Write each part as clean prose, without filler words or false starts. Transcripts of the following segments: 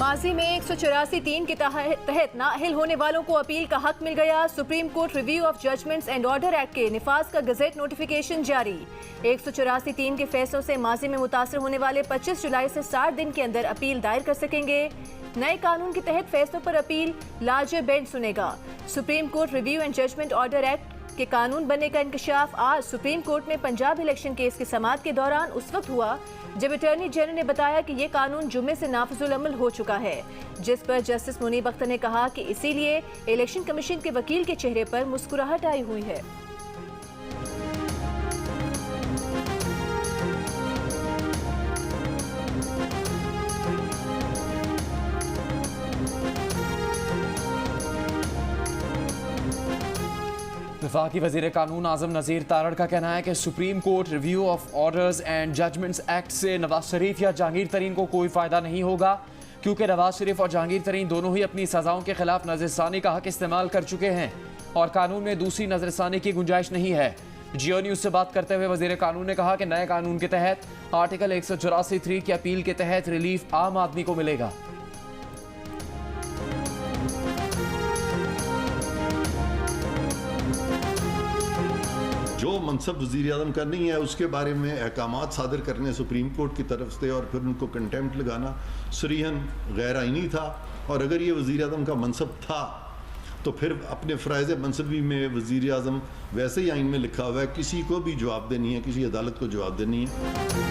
माजी में 184(3) के तहत नाअहल होने वालों को अपील का हक मिल गया। Supreme court review of judgments and order act के निफाज का गजेट नोटिफिकेशन जारी। 184(3) के फैसलों से माजी में मुतासर होने वाले 25 जुलाई से 60 दिन के अंदर अपील दायर कर सकेंगे। नए कानून के तहत फैसलों पर अपील लार्जर बेंच सुनेगा। Supreme court review and judgment order act के कानून बनने का इंकशाफ आज सुप्रीम कोर्ट में पंजाब इलेक्शन केस की समाअत के दौरान उस वक्त हुआ जब अटॉर्नी जनरल ने बताया कि ये कानून जुम्मे से नाफिजुल अमल हो चुका है, जिस पर जस्टिस मुनीब अख्तर ने कहा कि इसीलिए इलेक्शन कमीशन के वकील के चेहरे पर मुस्कुराहट आई हुई है। वफाकी वज़ीर कानून आज़म नज़ीर तारड़ का कहना है कि supreme court review of orders and judgments act से नवाज शरीफ या जहांगीर तरीन को कोई फ़ायदा नहीं होगा, क्योंकि नवाज शरीफ और जहांगीर तरीन दोनों ही अपनी सज़ाओं के खिलाफ नज़रसानी का हक इस्तेमाल कर चुके हैं और कानून में दूसरी नज़रसानी की गुंजाइश नहीं है। जियो न्यूज़ से बात करते हुए वज़ीर कानून ने कहा कि नए कानून के तहत आर्टिकल 184(3) की अपील के तहत रिलीफ आम आदमी को मिलेगा। जो मनसब वज़ीर आज़म का नहीं है उसके बारे में अहकामात सादर करने सुप्रीम कोर्ट की तरफ से और फिर उनको कंटेम्प्ट लगाना सरीहन गैर आइनी था। और अगर ये वज़ीर आज़म का मनसब था तो फिर अपने फ़राइज़ मनसबी में वज़ीर आज़म वैसे ही आइन में लिखा हुआ है किसी को भी जवाब देनी है, किसी अदालत को जवाब देनी है।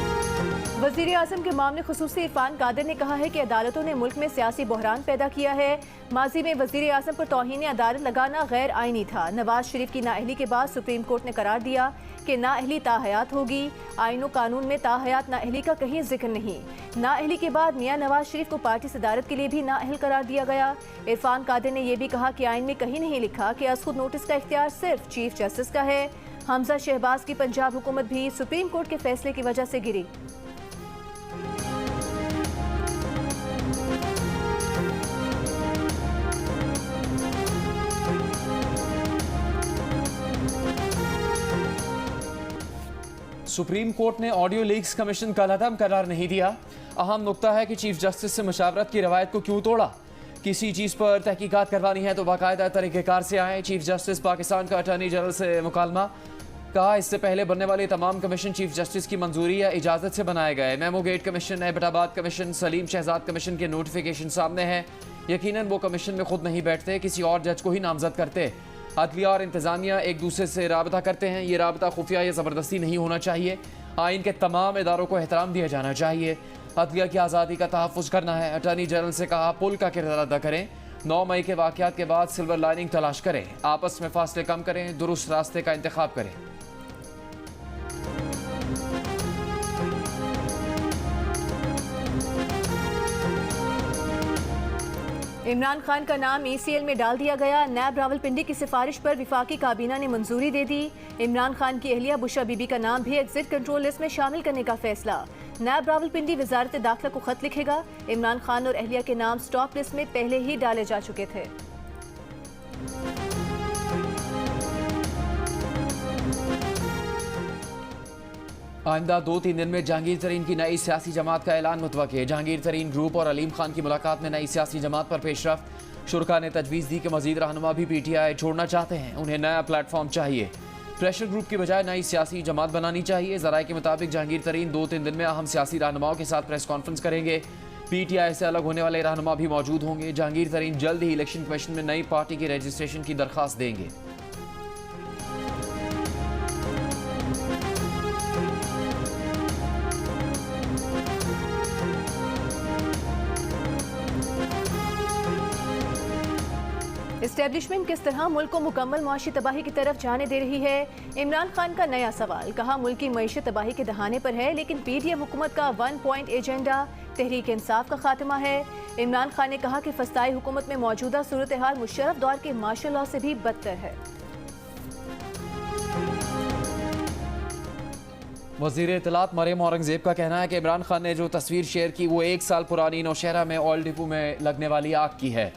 वज़ीर आज़म के मामले खुसूसी इरफान कादिर ने कहा है कि अदालतों ने मुल्क में सियासी बहरान पैदा किया है। माजी में वज़ीर आज़म पर तौहीन अदालत लगाना गैर आइनी था। नवाज शरीफ की नाअहली के बाद सुप्रीम कोर्ट ने करार दिया कि नाअहली ताहयात होगी। आइन कानून में ताहयात नाअहली का कहीं जिक्र नहीं। नाअहली के बाद मियां नवाज शरीफ को पार्टी सदारत के लिए भी नाअहल करार दिया गया। इरफान कादिर ने यह भी कहा कि आइन में कहीं नहीं लिखा कि अज़खुद नोटिस का इख्तियार सिर्फ चीफ जस्टिस का है। हमजा शहबाज की पंजाब हुकूमत भी सुप्रीम कोर्ट के फैसले की वजह से गिरी। सुप्रीम कोर्ट ने ऑडियो लीक्स कमीशन का लदम करार नहीं दिया। अहम नुक्ता है कि चीफ जस्टिस से मशावरत की रवायत को क्यों तोड़ा। किसी चीज़ पर तहकीकात करवानी है तो बाकायदा तरीक़ेकार से आए। चीफ जस्टिस पाकिस्तान का अटॉर्नी जनरल से मुकालमा। कहा इससे पहले बनने वाले तमाम कमीशन चीफ जस्टिस की मंजूरी या इजाज़त से बनाए गए। Memo gate commission, Abbottabad commission, Salim Shahzad commission के नोटिफिकेशन सामने हैं। यकीनन वो कमीशन में खुद नहीं बैठते, किसी और जज को ही नामजद करते। अदलिया और इंतज़ामिया एक दूसरे से राबता करते हैं। ये राबता खुफिया या ज़बरदस्ती नहीं होना चाहिए। आइन के तमाम इदारों को एहतराम दिया जाना चाहिए। अदलिया की आज़ादी का तहफ़्फ़ुज़ करना है। अटॉर्नी जनरल से कहा पुल का किरदार अदा करें। 9 मई के वाक़यात के बाद सिल्वर लाइनिंग तलाश करें। आपस में फासले कम करें। दुरुस्त रास्ते का इंतखाब करें। इमरान खान का नाम ECL में डाल दिया गया। नैब रावलपिंडी की सिफारिश पर विफाकी काबीना ने मंजूरी दे दी। इमरान खान की अहलिया बुशरा बीबी का नाम भी एग्जिट कंट्रोल लिस्ट में शामिल करने का फैसला। नैब रावलपिंडी वजारत दाखिला को खत लिखेगा। इमरान खान और अहलिया के नाम स्टॉप लिस्ट में पहले ही डाले जा चुके थे। आइंदा 2-3 दिन में जहांगीर तरीन की नई सियासी जमात का ऐलान मुतवक्के। जहांगीर तरीन ग्रुप और अलीम खान की मुलाकात में नई सियासी जमात पर पेशरफ्त। शुरा ने तजवीज़ दी कि मजीद रहनुमा भी PTI छोड़ना चाहते हैं। उन्हें नया प्लेटफॉर्म चाहिए। प्रेशर ग्रुप की बजाय नई सियासी जमात बनानी चाहिए। ज़राए के मुताबिक जहांगीर तरीन 2-3 दिन में अहम सियासी रहनुमाओं के साथ प्रेस कॉन्फ्रेंस करेंगे। PTI से अलग होने वाले रहनुमा भी मौजूद होंगे। जहांगीर तरीन जल्द ही इलेक्शन कमीशन में नई पार्टी की रजिस्ट्रेशन की दरख्वास्त देंगे। एस्टेब्लिशमेंट किस तरह मुल्क को मुकम्मल मुआशी तबाही की तरफ जाने दे रही है। इमरान खान का नया सवाल। कहा मुल्क की मईशत तबाही के दहाने पर है, लेकिन PDM हुकूमत का 1 पॉइंट एजेंडा तहरीक इंसाफ का खात्मा है। इमरान खान ने कहा कि फस्ताई हुकूमत में मौजूदा सूरत हाल मुशर्रफ दौर के मार्शल लॉ से भी बदतर है। वज़ीर इत्तलात मरियम औरंगज़ेब का कहना है कि इमरान खान ने जो तस्वीर शेयर की वो 1 साल पुरानी नौशहरा में ऑयल डिपो में लगने वाली आग की है।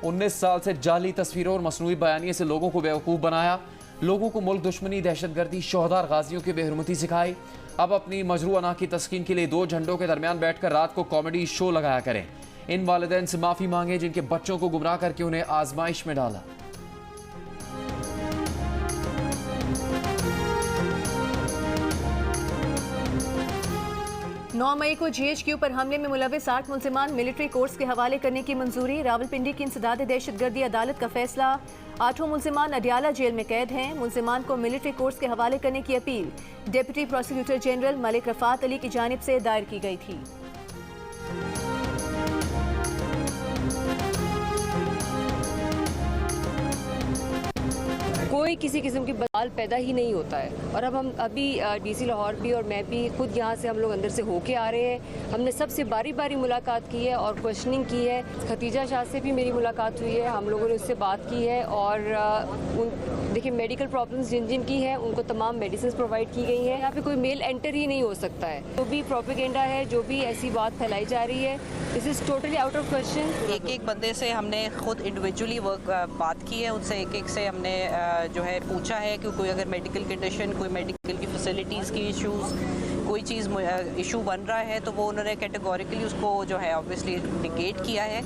19 साल से जाली तस्वीरों और मसनूई बयानिए से लोगों को बेवकूफ़ बनाया। लोगों को मुल्क दुश्मनी, दहशतगर्दी, शोहदार गाजियों की बेहरमती सिखाई। अब अपनी मजरू अना की तस्कीन के लिए 2 झंडों के दरमियान बैठकर रात को कॉमेडी शो लगाया करें। इन वालिदैन से माफ़ी मांगे जिनके बच्चों को गुमराह करके उन्हें आजमाइश में डाला। नौ मई को GHQ पर हमले में मुलविस 8 मुल्जिमान मिलिट्री कोर्ट्स के हवाले करने की मंजूरी। रावलपिंडी की इंसदाद दहशतगर्दी अदालत का फैसला। 8 मुल्जिमान अडियाला जेल में कैद हैं। मुल्जिमान को मिलिट्री कोर्ट्स के हवाले करने की appeal deputy prosecutor general Malik Rafat Ali की जानिब से दायर की गई थी। कोई किसी किस्म की बवाल पैदा ही नहीं होता है। और अब हम अभी DC लाहौर भी और मैं भी खुद यहाँ से हम लोग अंदर से होके आ रहे हैं। हमने सबसे बारी बारी मुलाकात की है और क्वेश्चनिंग की है। खतीजा शाह से भी मेरी मुलाकात हुई है, हम लोगों ने उससे बात की है। और देखिए मेडिकल प्रॉब्लम्स जिन जिन की है उनको तमाम मेडिसिन प्रोवाइड की गई हैं। यहाँ पे कोई मेल एंटर ही नहीं हो सकता है। जो भी प्रोपेगेंडा है, जो भी ऐसी बात फैलाई जा रही है, this is totally out of question. एक एक बंदे से हमने खुद इंडिविजुअली बात की है, उनसे एक एक से हमने जो है पूछा है कि कोई अगर मेडिकल कंडीशन, कोई मेडिकल की फैसिलिटीज़ की इश्यूज़, कोई चीज़ इशू बन रहा है तो वो उन्होंने कैटेगोरिकली उसको जो है ऑब्वियसली निगेट किया है।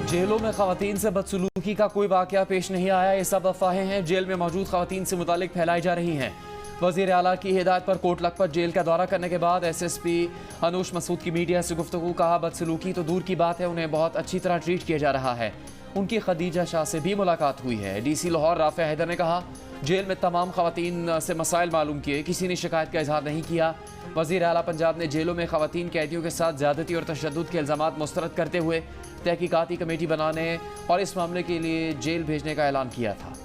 जेलों में खवातीन से बदसलूकी का कोई वाकया पेश नहीं आया। ये सब अफवाहें हैं जेल में मौजूद खवातीन से मुतालिक फैलाई जा रही हैं। वज़ीर आला की हिदायत पर कोट लखपत जेल का दौरा करने के बाद SSP अनूश मसूद की मीडिया से गुफ्तगू। कहा बदसलूकी तो दूर की बात है, उन्हें बहुत अच्छी तरह ट्रीट किया जा रहा है। उनकी खदीजा शाह से भी मुलाकात हुई है। DC लाहौर राफे हैदर ने कहा जेल में तमाम खवातीन से मसाइल मालूम किए, किसी ने शिकायत का इजहार नहीं किया। वज़ीर आला पंजाब ने जेलों में खवातीन कैदियों के साथ ज़्यादती और तशद्दुद के इल्ज़ामात मुस्तरद करते हुए तहकीकाती कमेटी बनाने और इस मामले के लिए जेल भेजने का ऐलान किया था।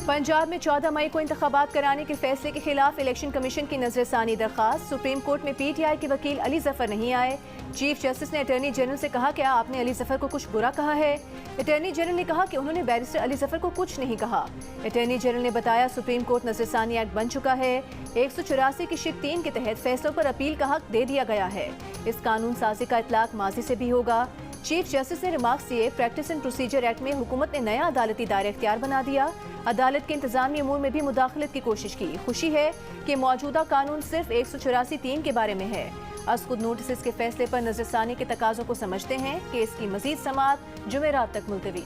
पंजाब में 14 मई को इंतखाबात कराने के फैसले के खिलाफ इलेक्शन कमीशन की नजरसानी दरखास्त। सुप्रीम कोर्ट में PTI के वकील अली जफर नहीं आए। चीफ जस्टिस ने अटॉर्नी जनरल से कहा क्या आपने अली जफर को कुछ बुरा कहा है। अटॉर्नी जनरल ने कहा कि उन्होंने बैरिस्टर अली जफर को कुछ नहीं कहा। अटॉर्नी जनरल ने बताया सुप्रीम कोर्ट नजरसानी एक्ट बन चुका है। 184 की शिक 3 के तहत फैसलों पर अपील का हक दे दिया गया है। इस कानून साजी का इतलाक माजी से भी होगा। चीफ जस्टिस ने रिमार्क्स दिए प्रैक्टिस एंड प्रोसीजर एक्ट में हुकूमत ने नया अदालती दायरा इख्तियार बना दिया। अदालत के इंतजामी अमूर में भी मुदाखलत की कोशिश की। खुशी है कि मौजूदा कानून सिर्फ 184(3) के बारे में है। अस्कुद नोटिस के फैसले पर नजरसानी के तकाजों को समझते हैं कि इसकी मजीद समाअत जुमेरात तक मुलतवी।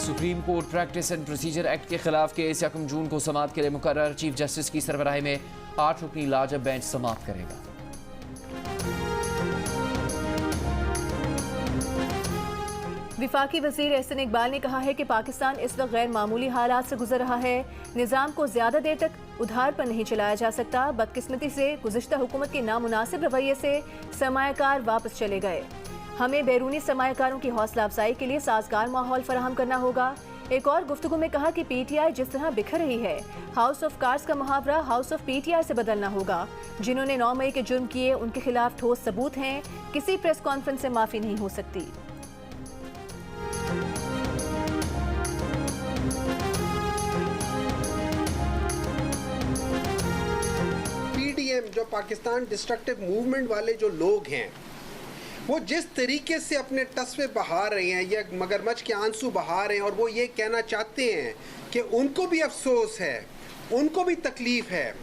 Supreme court practice and procedure act के खिलाफ केस 1 जून को समाअत के लिए मुकर्रर। चीफ जस्टिस की सरबराही में 8 रुकनी लाजब बेंच समाअत करेगा। विफाकी वजीर एहसन इकबाल ने कहा है कि पाकिस्तान इस वक्त गैर मामूली हालात से गुजर रहा है। निज़ाम को ज्यादा देर तक उधार पर नहीं चलाया जा सकता। बदकिस्मती से गुज़िश्ता हुकूमत के नामुनासिब रवैये से सरमायाकार वापस चले गए। हमें बैरूनी सरमायाकारों की हौसला अफजाई के लिए साजगार माहौल फराहम करना होगा। एक और गुफ्तगू में कहा कि PTI जिस तरह बिखर रही है, हाउस ऑफ कार्ड्स का मुहावरा हाउस ऑफ PTI से बदलना होगा। जिन्होंने 9 मई के जुर्म किए उनके खिलाफ ठोस सबूत हैं। किसी प्रेस कॉन्फ्रेंस से माफी नहीं हो सकती। PDM जो पाकिस्तान डिस्ट्रक्टिव मूवमेंट वाले जो लोग हैं, वो जिस तरीके से अपने तस्वे बहा रहे हैं या मगरमच्छ के आंसू बहा रहे हैं और वो ये कहना चाहते हैं कि उनको भी अफसोस है, उनको भी तकलीफ है,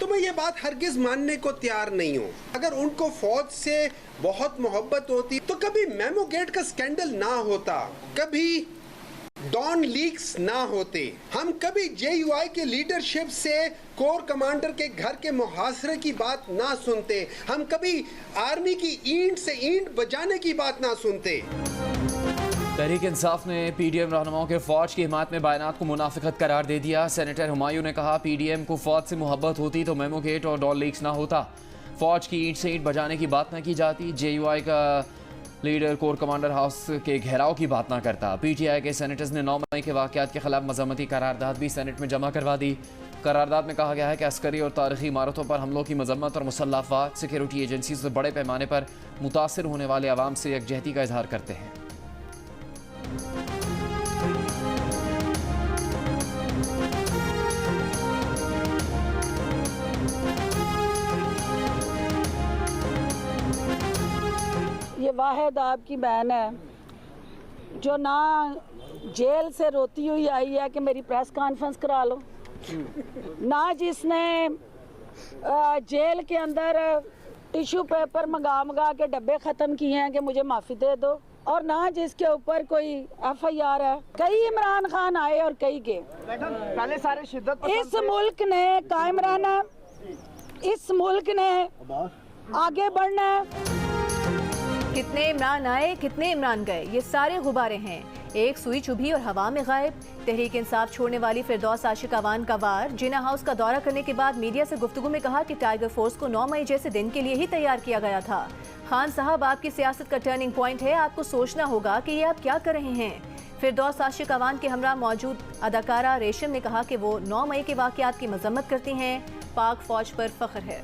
तो मैं ये बात हरगिज़ मानने को तैयार नहीं हूँ। अगर उनको फौज से बहुत मोहब्बत होती तो कभी मेमोगेट का स्कैंडल ना होता, कभी डॉन लीक्स ना होते, हम कभी JUI के लीडरशिप से कोर कमांडर के घर के मुहासरे की बात ना सुनते, हम कभी आर्मी की ईंट से ईंट बजाने की बात ना सुनते। तहरीक इंसाफ ने PDM रहनुमाओं के फौज की हिमायत में बयानात को मुनाफिकत करार दे दिया। सेनेटर हुमायूं ने कहा PDM को फौज से मोहब्बत होती तो मेमोगेट और डॉन लीक्स ना होता, फौज की ईंट से ईंट बजाने की बात ना की जाती, JUI का लीडर कोर कमांडर हाउस के घेराव की बात ना करता। PTI के सेनेटर्स ने 9 मई के वाकयात के खिलाफ मजम्मती करारदाद भी सेनेट में जमा करवा दी। करारदाद में कहा गया है कि अस्करी और तारीखी इमारतों पर हमलों की मजम्मत और मुसल्लह अफवाज सिक्योरिटी एजेंसी से बड़े पैमाने पर मुतासर होने वाले अवाम से यकजहती का इजहार करते हैं। ये वाहिद आपकी बहन है जो ना जेल से रोती हुई आई है कि मेरी प्रेस कॉन्फ्रेंस करा लो, ना जिसने जेल के अंदर टिश्यू पेपर मंगा के डब्बे ख़त्म किए हैं कि मुझे माफ़ी दे दो, और ना जिसके ऊपर कोई FIR है। कई इमरान खान आए और कई गए। पहले सारे शिद्दत इस मुल्क ने कायम रहना, इस मुल्क ने आगे बढ़ना है। कितने इमरान आए कितने इमरान गए, ये सारे गुब्बारे हैं, एक सुई चुभी और हवा में गायब। तहरीक इंसाफ छोड़ने वाली फिरदौस आशिक अवान का वार। जिना हाउस का दौरा करने के बाद मीडिया से गुफ्तगू में कहा कि टाइगर फोर्स को 9 मई जैसे दिन के लिए ही तैयार किया गया था। खान साहब, आपकी सियासत का टर्निंग पॉइंट है, आपको सोचना होगा कि ये आप क्या कर रहे हैं। फिरदौस आशिक अवान के हमरा मौजूद अदाकारा रेशम ने कहा कि वो 9 मई के वाक़यात की मजम्मत करती हैं, पाक फौज पर फख्र है।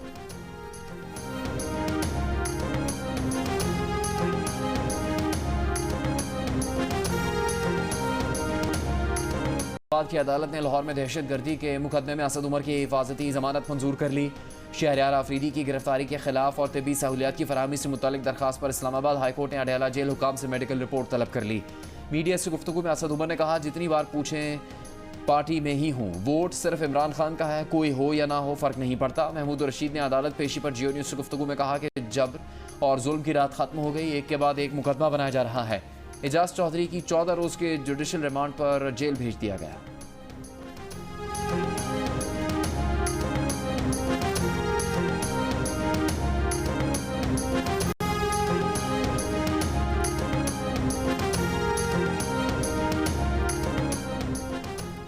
की अदालत ने लाहौर में दहशतगर्दी के मुकदमे में असद उमर की हिफाजती जमानत मंजूर कर ली। शहरयार आफरीदी की गिरफ्तारी के खिलाफ और तिब्बी सहूलियात की फराहमी से मुतल्लिक दरखास्त पर इस्लामाबाद हाईकोर्ट ने अडयाला जेल हुकाम से मेडिकल रिपोर्ट तलब कर ली। मीडिया से गुफ्तगू में असद उमर ने कहा, जितनी बार पूछें पार्टी में ही हूँ, वोट सिर्फ इमरान खान का है, कोई हो या ना हो फ़र्क नहीं पड़ता। महमूद रशीद ने अदालत पेशी पर जियो न्यूज़ से गुफ्तगू में कहा कि जबर और जुल्म की रात खत्म हो गई, एक के बाद एक मुकदमा बनाया जा रहा है। एजाज चौधरी की 14 रोज़ के जुडिशल रिमांड पर जेल भेज दिया गया।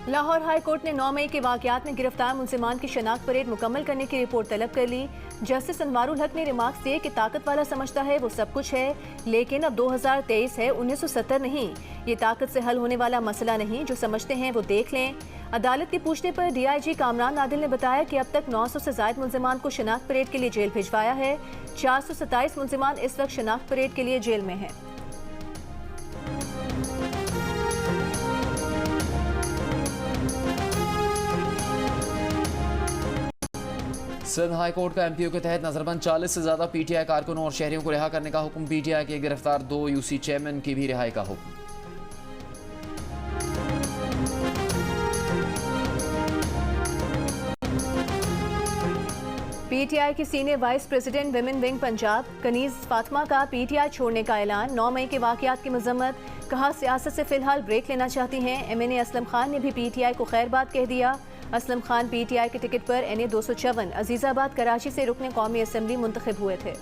लाहौर हाई कोर्ट ने 9 मई के वाक़यात में गिरफ्तार मुलजिमान की शनाख्त परेड मुकम्मल करने की रिपोर्ट तलब कर ली। जस्टिस अनवारुल हक ने रिमार्क्स दिए कि ताकत वाला समझता है वो सब कुछ है, लेकिन अब 2023 है, 1970 नहीं। ये ताकत से हल होने वाला मसला नहीं, जो समझते हैं वो देख लें। अदालत के पूछने पर DIG कामरान आदिल ने बताया कि अब तक 900 से ज़ायद मुलजिमान को शनाख्त परेड के लिए जेल भिजवाया है। 427 मुलजिमान इस वक्त शनाख्त परेड के लिए जेल में हैं। सिंध हाई कोर्ट का MPO के तहत नजरबंद 40 से ज्यादा PTI कारकुनों और शहरियों को रिहा करने का हुक्म। PTI के गिरफ्तार 2 UC चेयरमैन की भी रिहाई का हुक्म। PTI की senior vice president women wing Punjab Kaneez Fatima का PTI छोड़ने का ऐलान। 9 मई के वाक़यात की मजम्मत, कहा सियासत से फिलहाल ब्रेक लेना चाहती हैं। MNA असलम खान ने भी PTI को खैर बात कह दिया। असलम खान PTI के टिकट पर NA 254 अजीजाबाद कराची से रुकने कौमी असम्बली मुंतखब हुए थे।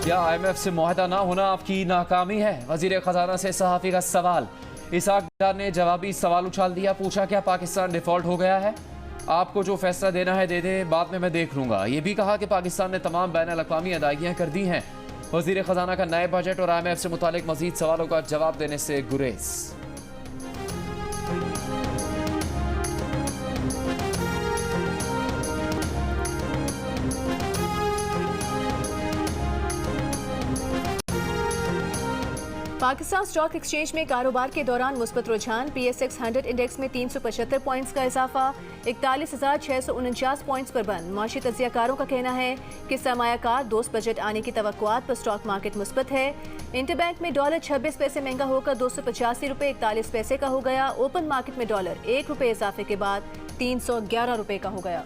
क्या IMF से मुआहदा ना होना आपकी नाकामी है? वजीर खजाना से सहाफ़ी का सवाल। इसाक डार ने जवाबी सवाल उछाल दिया, पूछा क्या पाकिस्तान डिफॉल्ट हो गया है? आपको जो फैसला देना है दे दें, बाद में मैं देख लूंगा। ये भी कहा कि पाकिस्तान ने तमाम बैन अल-अक़वामी अदायगियाँ कर दी हैं। वजीर खजाना का नए बजट और IMF से मुतालिक मजीद सवालों का जवाब देने से गुरेज। पाकिस्तान स्टॉक एक्सचेंज में कारोबार के दौरान मुस्बत रुझान। PSX 100 इंडेक्स में 375 पॉइंट्स का इजाफा, 41,649 पॉइंट्स पर बंद। माशी तज्जियाकारों का कहना है कि सरमायाकार दोस्त बजट आने की तवक्कुआत पर स्टॉक मार्केट मुस्बत है। इंटरबैंक में डॉलर 26 पैसे महंगा होकर 285 रुपये 41 पैसे का हो गया। ओपन मार्केट में डॉलर 1 रुपये इजाफे के बाद 311 रुपये का हो गया।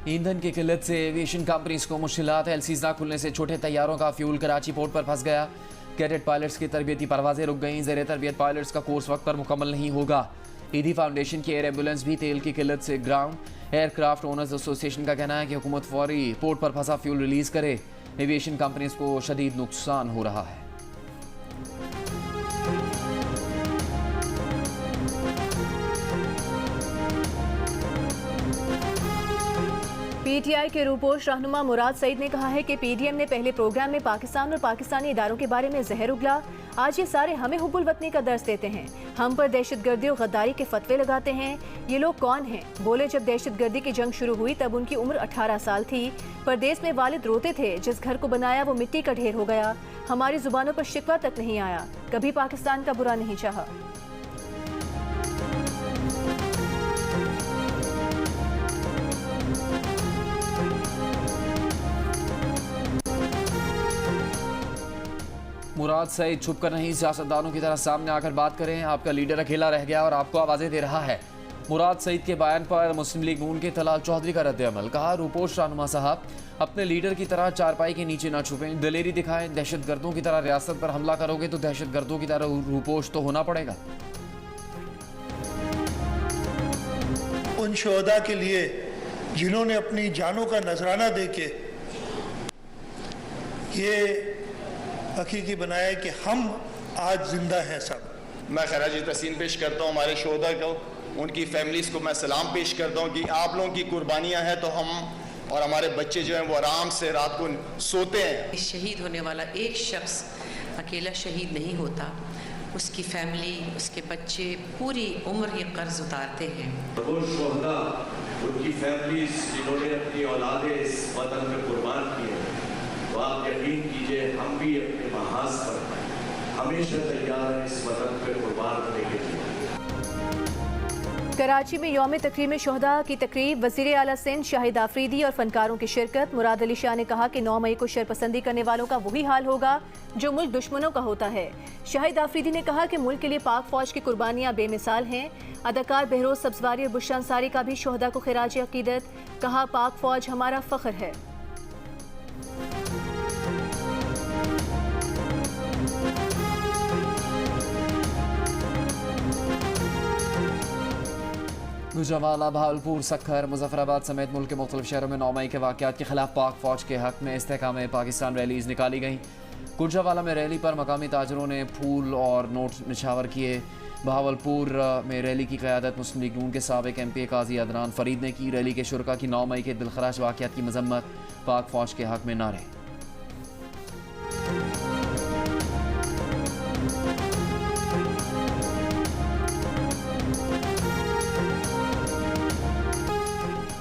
ईंधन की किल्लत से एविएशन कंपनीज को मुश्किलात। LCs ना खुलने से छोटे तैयारों का फ्यूल कराची पोर्ट पर फंस गया। कैडेट पायलट्स की तरबियती परवाजें रुक गईं। ज़ेर तरबियत पायलट्स का कोर्स वक्त पर मुकम्मल नहीं होगा। ईदी फाउंडेशन की एयर एम्बुलेंस भी तेल की किल्लत से ग्राउंड। एयरक्राफ्ट ओनर्स एसोसिएशन का कहना है कि हुकूमत फौरी पोर्ट पर फंसा फ्यूल रिलीज करे। एविएशन कंपनीज को शदीद नुकसान हो रहा है। पीटीआई के रूपोश रहनुमा मुराद सईद ने कहा है कि पीडीएम ने पहले प्रोग्राम में पाकिस्तान और पाकिस्तानी इदारों के बारे में जहर उगला। आज ये सारे हमें हुब्बुल वतनी का दर्स देते हैं, हम पर दहशतगर्दी और गद्दारी के फतवे लगाते हैं। ये लोग कौन हैं? बोले जब दहशतगर्दी की जंग शुरू हुई तब उनकी उम्र 18 साल थी। परदेश में वालिद रोते थे, जिस घर को बनाया वो मिट्टी का ढेर हो गया। हमारी जुबानों पर शिकवा तक नहीं आया, कभी पाकिस्तान का बुरा नहीं चाहा। मुराद सईद छुप कर नहीं, सियासतदानों की तरह सामने आकर बात करें। आपका लीडर अकेला रह गया और आपको आवाजें दे रहा है। मुराद सईद के बयान पर मुस्लिम लीग नून के तलाल चौधरी का रद्द-ए-अमल। कहा, रूपोश रहनुमा साहब अपने लीडर की तरह चारपाई के नीचे ना छुपें, दिलेरी दिखाएं। दहशतगर्दों की तरह रियासत पर हमला करोगे तो दहशतगर्दों की तरह रूपोश तो होना पड़ेगा। उन शोहदा के लिए जिन्होंने अपनी जानों का नजराना देके ये हकीकी बनाया कि हम आज जिंदा हैं। सब मैं खराज तहसीन पेश करता हूँ हमारे शोहदा को, उनकी फैमिलीज़ को मैं सलाम पेश करता हूँ कि आप लोगों की कुर्बानियाँ हैं तो हम और हमारे बच्चे जो हैं वो आराम से रात को सोते हैं। शहीद होने वाला एक शख्स अकेला शहीद नहीं होता, उसकी फैमिली, उसके बच्चे पूरी उम्र ये कर्ज उतारते हैं। वो शोहदा, उनकी फैमिलीज जिन्होंने अपनी औलादे इस वतन में कुर्बान की है, तो आप यकीन कीजिए हम भी अपने महाज पर हमेशा तैयार हैं इस वतन पे कुर्बान होने के लिए। कराची में यौम तकरीम शोहदा की तकरीब, वज़ीर आला सिंध शाहिद आफरीदी और फनकारों की शिरकत। मुराद अली शाह ने कहा कि 9 मई को शरपसंदी करने वालों का वही हाल होगा जो मुल्क दुश्मनों का होता है। शाहिद आफरीदी ने कहा कि मुल्क के लिए पाक फौज की कुर्बानियां बेमिसाल हैं। अदाकार बहरोज सब्जवारी और बुशरा अंसारी का भी शोहदा को खिराज अकीदत। कहा, पाक फौज हमारा फख्र है। गुजरांवाला, भावलपुर, सक्खर, मुजफ्फराबाद समेत मुल्क के मुख्तलिफ शहरों में 9 मई के वाक़यात के खिलाफ पाक फौज के हक में इस्तेहकाम पाकिस्तान रैलीज़ निकाली गईं। गुजरांवाला में रैली पर मकामी ताजरों ने फूल और नोट निछावर किए। भावलपुर में रैली की क़यादत मुस्लिम लीग नून के साबिक़ MP काजी अदनान फरीद ने की। रैली के शुरका की 9 मई के दिलखराश वाक़यात की मजम्मत, पाक फौज के हक में नारे।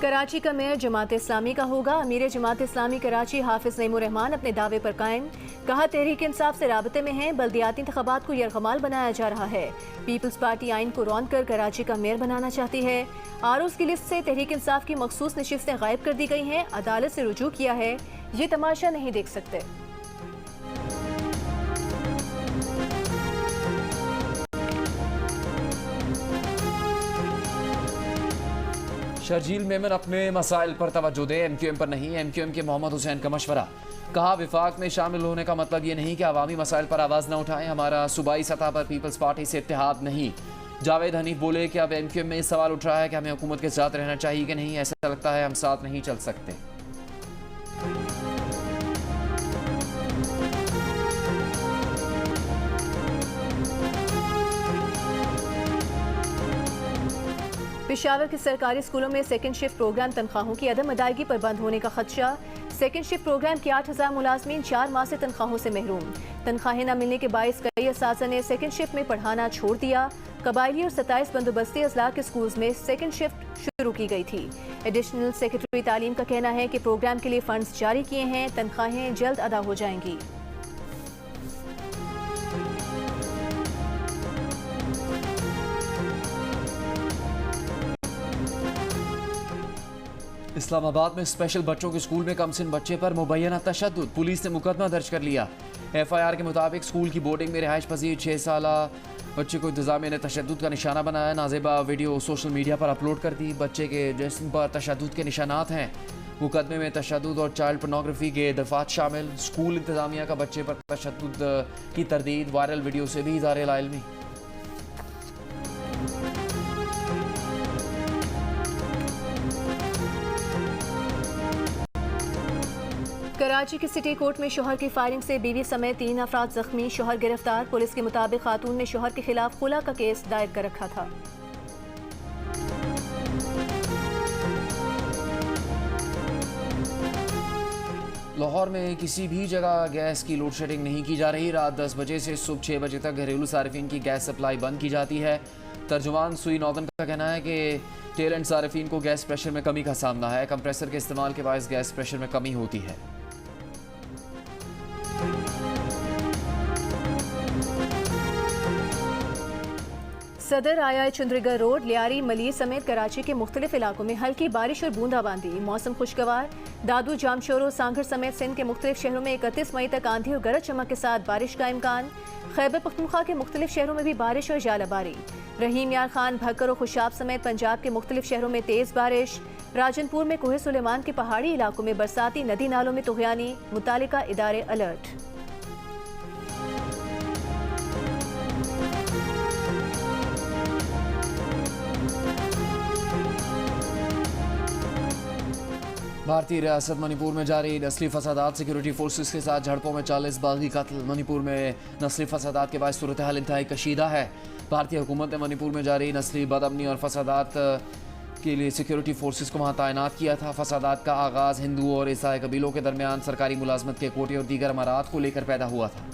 कराची का मेयर जमात इस्लामी का होगा। अमीर जमात इस्लामी कराची हाफिज नईमुर रहमान अपने दावे पर कायम। कहा, तहरीक इंसाफ से राबते में हैं, बल्दियाती इंतखाबात को यरगमाल बनाया जा रहा है। पीपल्स पार्टी आइन को रौंद कर कराची का मेयर बनाना चाहती है। आरोज की लिस्ट से तहरीक इंसाफ की मखसूस नशिस्तें गायब कर दी गई हैं। अदालत से रुजू किया है, ये तमाशा नहीं देख सकते। शर्जील मेमन अपने मसाइल पर तवज्जो दें, MQM पर नहीं। MQM के मोहम्मद हुसैन का मशवरा। कहा, विफाक में शामिल होने का मतलब ये नहीं कि अवामी मसाइल पर आवाज़ न उठाएं। हमारा सूबाई सतह पर पीपल्स पार्टी से इत्तेहाद नहीं। जावेद हनीफ बोले कि अब MQM में सवाल उठ रहा है कि हमें हुकूमत के साथ रहना चाहिए कि नहीं। ऐसा लगता है हम साथ नहीं चल सकते। पेशावर के सरकारी स्कूलों में सेकंड शिफ्ट प्रोग्राम तनख्वाहों की अदम अदायगी पर बंद होने का खदशा। सेकंड शिफ्ट प्रोग्राम के 8000 मुलाजमीन 4 माह से तनख्वाहों से महरूम। तनख्वाहें न मिलने के बायस कई असातिज़ा ने सेकंड शिफ्ट में पढ़ाना छोड़ दिया। कबायली और 27 बंदोबस्ती अजला के स्कूल्स में सेकंड शिफ्ट शुरू की गई थी। एडिशनल सेक्रेटरी तालीम का कहना है कि प्रोग्राम के लिए फंड्स जारी किए हैं, तनख्वाहें जल्द अदा हो जाएंगी। इस्लामाबाद में स्पेशल बच्चों के स्कूल में कमसिन बच्चे पर मुबैना तशद्दुद, पुलिस ने मुकदमा दर्ज कर लिया। FIR के मुताबिक स्कूल की बोर्डिंग में रिहाइश पजीर 6 साल बच्चे को इंतजामिया ने तशद्दुद का निशाना बनाया। नाजेबा वीडियो सोशल मीडिया पर अपलोड कर दी। बच्चे के जिस्म पर तशद्दुद के निशानात हैं। मुकदमे में तशद्दुद और चाइल्ड पोर्नोग्राफी के दफात शामिल। स्कूल इंतजामिया का बच्चे पर तशद्दुद की तरदीद, वायरल वीडियो से भी इज़हार इल्मी। कराची की सिटी कोर्ट में शोहर की फायरिंग से बीवी समेत 3 अफराद जख्मी, शोहर गिरफ्तार। पुलिस के मुताबिक खातून ने शोहर के खिलाफ खुला का केस दायर कर रखा था। लाहौर में किसी भी जगह गैस की लोड शेडिंग नहीं की जा रही। रात 10 बजे से सुबह 6 बजे तक घरेलू सार्फिन की गैस सप्लाई बंद की जाती है। तर्जुमान सुई नॉर्दर्न का कहना है कि टेल एंड सार्फिन को गैस प्रेशर में कमी का सामना है। कंप्रेसर के इस्तेमाल के बायस गैस प्रेशर में कमी होती है। सदर आया चंद्रीगढ़ रोड, लियारी, मली समेत कराची के मुख्तलिफ इलाकों में हल्की बारिश और बूंदाबांदी। मौसम खुशगवार। दादू, जामशोरो, सांगड़ समेत सिंध के मुख्तलिफ शहरों में 31 मई तक आंधी और गरज चमक के साथ बारिश का इम्कान। खैबर पख्तूनख्वा के मुख्तलिफ शहरों में भी बारिश और जालाबारी। रहीम यार खान, भक्कर और खुशाब समेत पंजाब के मुख्तलिफ शहरों में तेज बारिश। राजनपुर में कोहे सुलेमान के पहाड़ी इलाकों में बरसाती नदी नालों में तुग़यानी। मुतालिका इदारे अलर्ट। भारतीय रियासत मणिपुर में जारी नस्ली फसादात, सिक्योरिटी फोर्सेस के साथ झड़पों में 40 बागी कत्ल। मणिपुर में नस्ली फसादात के बाद सूरत हाल इंतहाई कशीदा है। भारतीय हुकूमत ने मणिपुर में जारी नस्ली बदअमनी और फसादात के लिए सिक्योरिटी फोर्सेस को वहाँ तैनात किया था। फसादात का आगाज़ हिंदुओं और ईसाई कबीलों के दरमियान सरकारी मुलाजमत के कोटे और दीगर अमारात को लेकर पैदा हुआ था।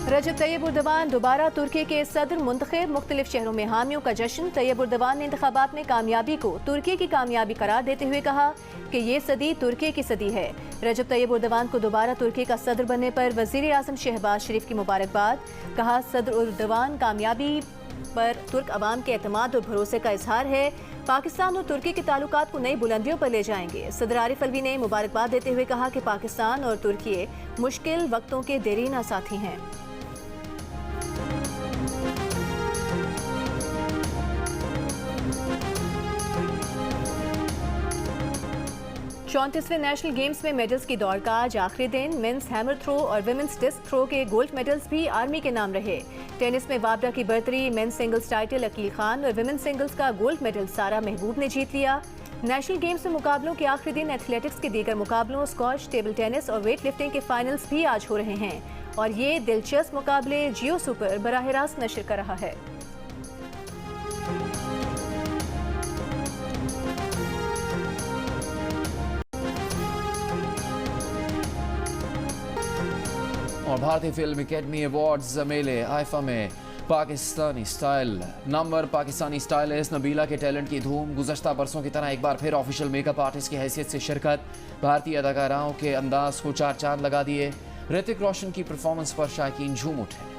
रजब तैयब उर्दवान दोबारा तुर्की के सदर मुंतखब। मुख्तलिफ शहरों में हामियों का जश्न। तैयब उर्दवान ने इंतखाबात में कामयाबी को तुर्की की कामयाबी करार देते हुए कहा कि ये सदी तुर्की की सदी है। रजब तैयब उर्दवान को दोबारा तुर्की का सदर बनने पर वज़ीर आज़म शहबाज शरीफ की मुबारकबाद। कहा, सदर उर्दवान कामयाबी पर तुर्क अवाम के एतमाद और भरोसे का इजहार है। पाकिस्तान और तुर्की के ताल्लुकात को नई बुलंदियों पर ले जाएंगे। सदर आरिफ अलवी ने मुबारकबाद देते हुए कहा कि पाकिस्तान और तुर्की मुश्किल वक्तों के देरीना साथी हैं। 34वें नेशनल गेम्स में मेडल्स की दौड़ का आज आखिरी दिन। मेंस हैमर थ्रो और विमेंस डिस्क थ्रो के गोल्ड मेडल्स भी आर्मी के नाम रहे। टेनिस में वाबडा की बर्तरी, men's singles title Akeel Khan और विमेंस सिंगल्स का गोल्ड मेडल सारा महबूब ने जीत लिया। नेशनल गेम्स में मुकाबलों के आखिरी दिन एथलेटिक्स के दीगर मुकाबलों, स्क्वॉश, टेबल टेनिस और वेट लिफ्टिंग के फाइनल्स भी आज हो रहे हैं और ये दिलचस्प मुकाबले जियो सुपर बराह रास्त नशर कर रहा है। और भारतीय फिल्म एकेडमी अवार्ड्स मेले आईफा में पाकिस्तानी स्टाइलिस्ट नबीला के टैलेंट की धूम। गुज़श्ता बरसों की तरह एक बार फिर ऑफिशियल मेकअप आर्टिस्ट की हैसियत से शिरकत। भारतीय अदाकाराओं के अंदाज को चार चांद लगा दिए। ऋतिक रोशन की परफॉर्मेंस पर शायकीन झूम उठे।